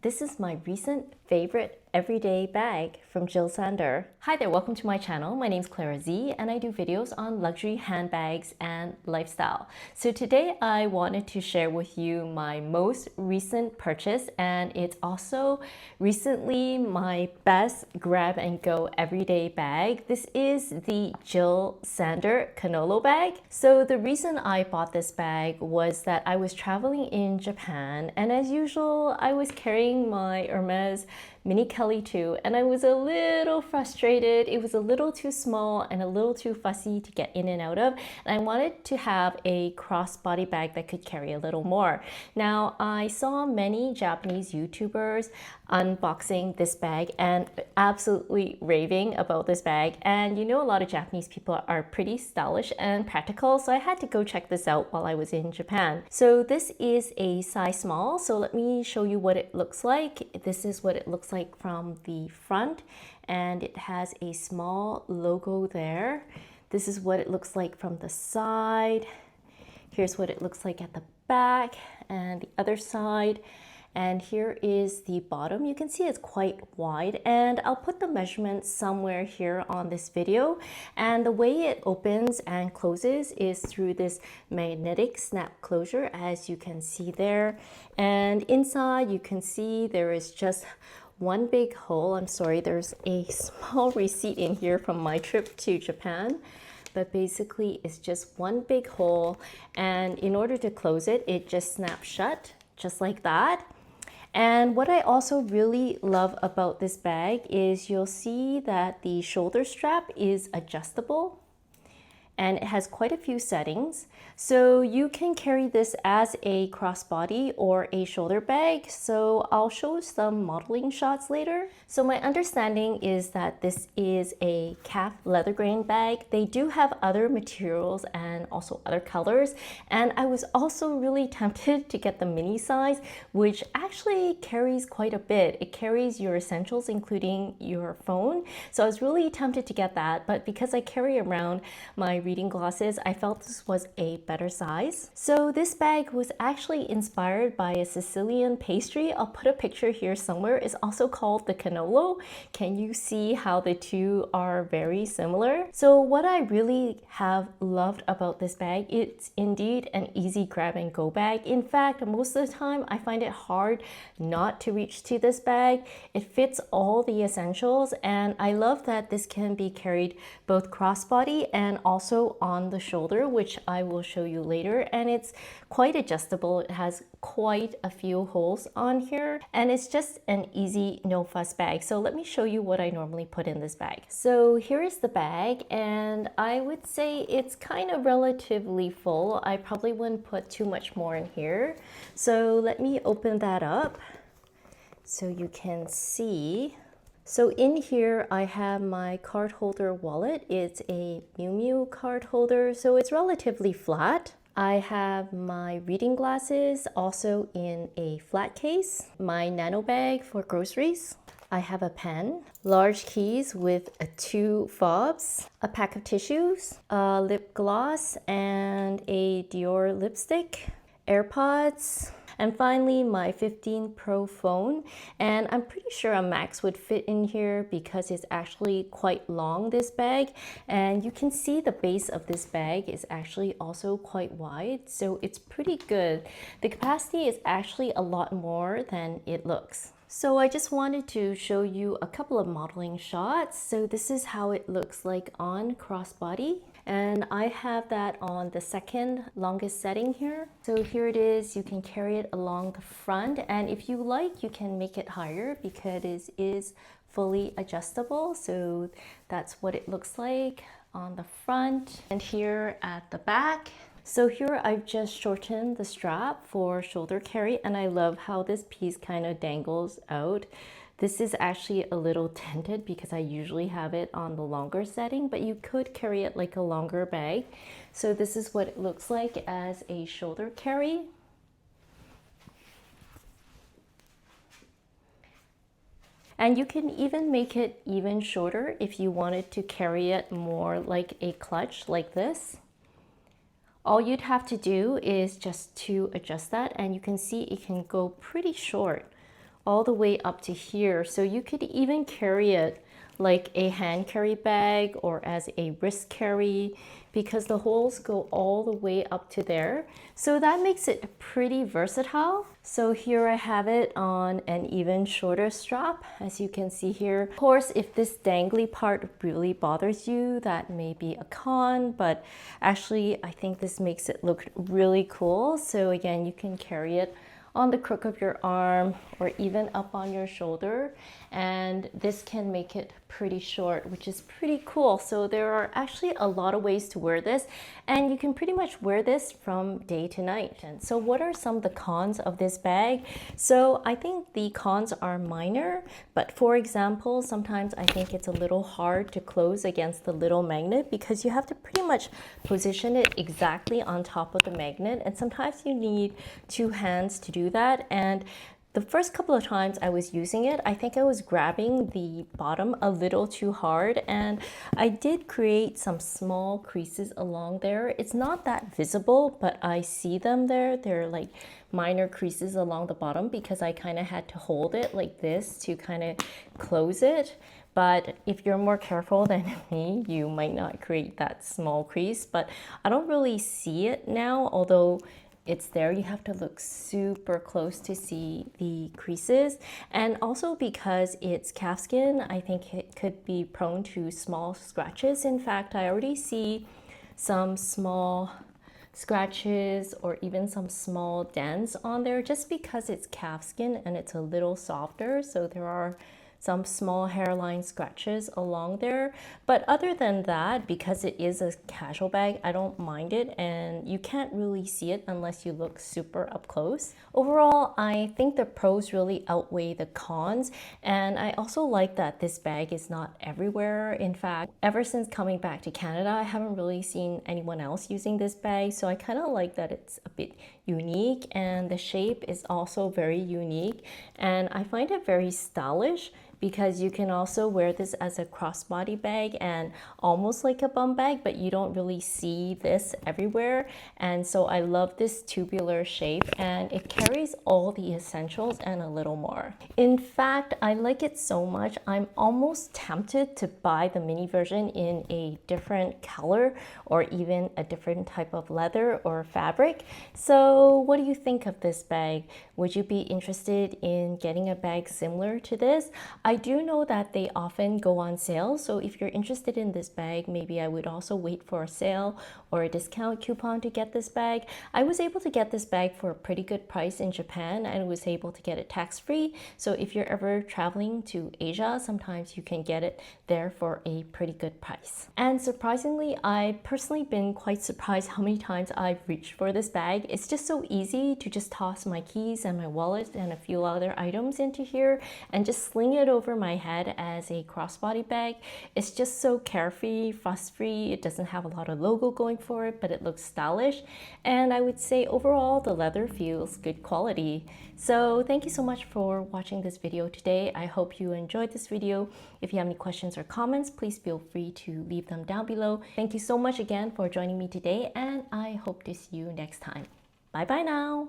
This is my recent favorite everyday bag from Jill Sander. Hi there, welcome to my channel. My name is Clara Z and I do videos on luxury handbags and lifestyle. So today I wanted to share with you my most recent purchase, and it's also recently my best grab and go everyday bag. This is the Jill Sander Cannolo Bag. So the reason I bought this bag was that I was traveling in Japan, and as usual I was carrying my Hermes Mini Kelly 2, and I was a little frustrated. It was a little too small and a little too fussy to get in and out of, and I wanted to have a crossbody bag that could carry a little more. Now, I saw many Japanese YouTubers unboxing this bag and absolutely raving about this bag, and you know, a lot of Japanese people are pretty stylish and practical, so I had to go check this out while I was in Japan. So this is a size small, so let me show you what it looks like. This is what it looks like from the front, and it has a small logo there. This is what it looks like from the side. Here's what it looks like at the back and the other side. And here is the bottom. You can see it's quite wide, and I'll put the measurements somewhere here on this video. And the way it opens and closes is through this magnetic snap closure, as you can see there. And inside you can see there is just one big hole. I'm sorry, there's a small receipt in here from my trip to Japan. But basically it's just one big hole, and in order to close it, it just snaps shut, just like that. And what I also really love about this bag is you'll see that the shoulder strap is adjustable, and it has quite a few settings. So you can carry this as a crossbody or a shoulder bag. So I'll show some modeling shots later. So my understanding is that this is a calf leather grain bag. They do have other materials and also other colors. And I was also really tempted to get the mini size, which actually carries quite a bit. It carries your essentials, including your phone. So I was really tempted to get that, but because I carry around my reading glasses, I felt this was a better size. So this bag was actually inspired by a Sicilian pastry. I'll put a picture here somewhere. It's also called the cannolo. Can you see how the two are very similar? So what I really have loved about this bag, it's indeed an easy grab and go bag. In fact, most of the time I find it hard not to reach to this bag. It fits all the essentials, and I love that this can be carried both crossbody and also on the shoulder, which I will show you later. And it's quite adjustable. It has quite a few holes on here, and it's just an easy no fuss bag. So let me show you what I normally put in this bag. So here is the bag, and I would say it's kind of relatively full. I probably wouldn't put too much more in here. So let me open that up so you can see. So in here I have my card holder wallet. It's a Miu Miu card holder, so it's relatively flat. I have my reading glasses also in a flat case, my nano bag for groceries. I have a pen, large keys with 2 fobs, a pack of tissues, a lip gloss and a Dior lipstick, AirPods, and finally my 15 Pro phone. And I'm pretty sure a Max would fit in here because it's actually quite long, this bag. And you can see the base of this bag is actually also quite wide, so it's pretty good. The capacity is actually a lot more than it looks. So I just wanted to show you a couple of modeling shots. So this is how it looks like on crossbody. And I have that on the second longest setting here. So here it is. You can carry it along the front, and if you like, you can make it higher because it is fully adjustable. So that's what it looks like on the front, and here at the back. So here I've just shortened the strap for shoulder carry, and I love how this piece kind of dangles out. This is actually a little tinted because I usually have it on the longer setting, but you could carry it like a longer bag. So this is what it looks like as a shoulder carry. And you can even make it even shorter if you wanted to carry it more like a clutch like this. All you'd have to do is just to adjust that, and you can see it can go pretty short all the way up to here. So you could even carry it like a hand carry bag or as a wrist carry because the holes go all the way up to there. So that makes it pretty versatile. So here I have it on an even shorter strap, as you can see here. Of course, if this dangly part really bothers you, that may be a con, but actually I think this makes it look really cool. So again, you can carry it on the crook of your arm or even up on your shoulder, and this can make it pretty short, which is pretty cool. So there are actually a lot of ways to wear this, and you can pretty much wear this from day to night. And so what are some of the cons of this bag? So I think the cons are minor, but for example, sometimes I think it's a little hard to close against the little magnet because you have to pretty much position it exactly on top of the magnet, and sometimes you need two hands to do that. And the first couple of times I was using it, I think I was grabbing the bottom a little too hard, and I did create some small creases along there. It's not that visible, but I see them there. They're like minor creases along the bottom because I kind of had to hold it like this to kind of close it. But if you're more careful than me, you might not create that small crease, but I don't really see it now, although it's there. You have to look super close to see the creases. And also because it's calfskin, I think it could be prone to small scratches. In fact, I already see some small scratches or even some small dents on there just because it's calfskin and it's a little softer. So there are some small hairline scratches along there. But other than that, because it is a casual bag, I don't mind it, and you can't really see it unless you look super up close. Overall, I think the pros really outweigh the cons, and I also like that this bag is not everywhere. In fact, ever since coming back to Canada, I haven't really seen anyone else using this bag, so I kind of like that it's a bit unique, and the shape is also very unique, and I find it very stylish because you can also wear this as a crossbody bag and almost like a bum bag, but you don't really see this everywhere. And so I love this tubular shape, and it carries all the essentials and a little more. In fact, I like it so much, I'm almost tempted to buy the mini version in a different color or even a different type of leather or fabric. So what do you think of this bag? Would you be interested in getting a bag similar to this? I do know that they often go on sale, so if you're interested in this bag, maybe I would also wait for a sale or a discount coupon to get this bag. I was able to get this bag for a pretty good price in Japan, and was able to get it tax-free. So if you're ever traveling to Asia, sometimes you can get it there for a pretty good price. And surprisingly, I've personally been quite surprised how many times I've reached for this bag. It's just so easy to just toss my keys and my wallet and a few other items into here and just sling it over my head as a crossbody bag. It's just so carefree, fuss-free. It doesn't have a lot of logo going for it, but it looks stylish. And I would say overall the leather feels good quality. So thank you so much for watching this video today. I hope you enjoyed this video. If you have any questions or comments, please feel free to leave them down below. Thank you so much again for joining me today, and I hope to see you next time. Bye bye now.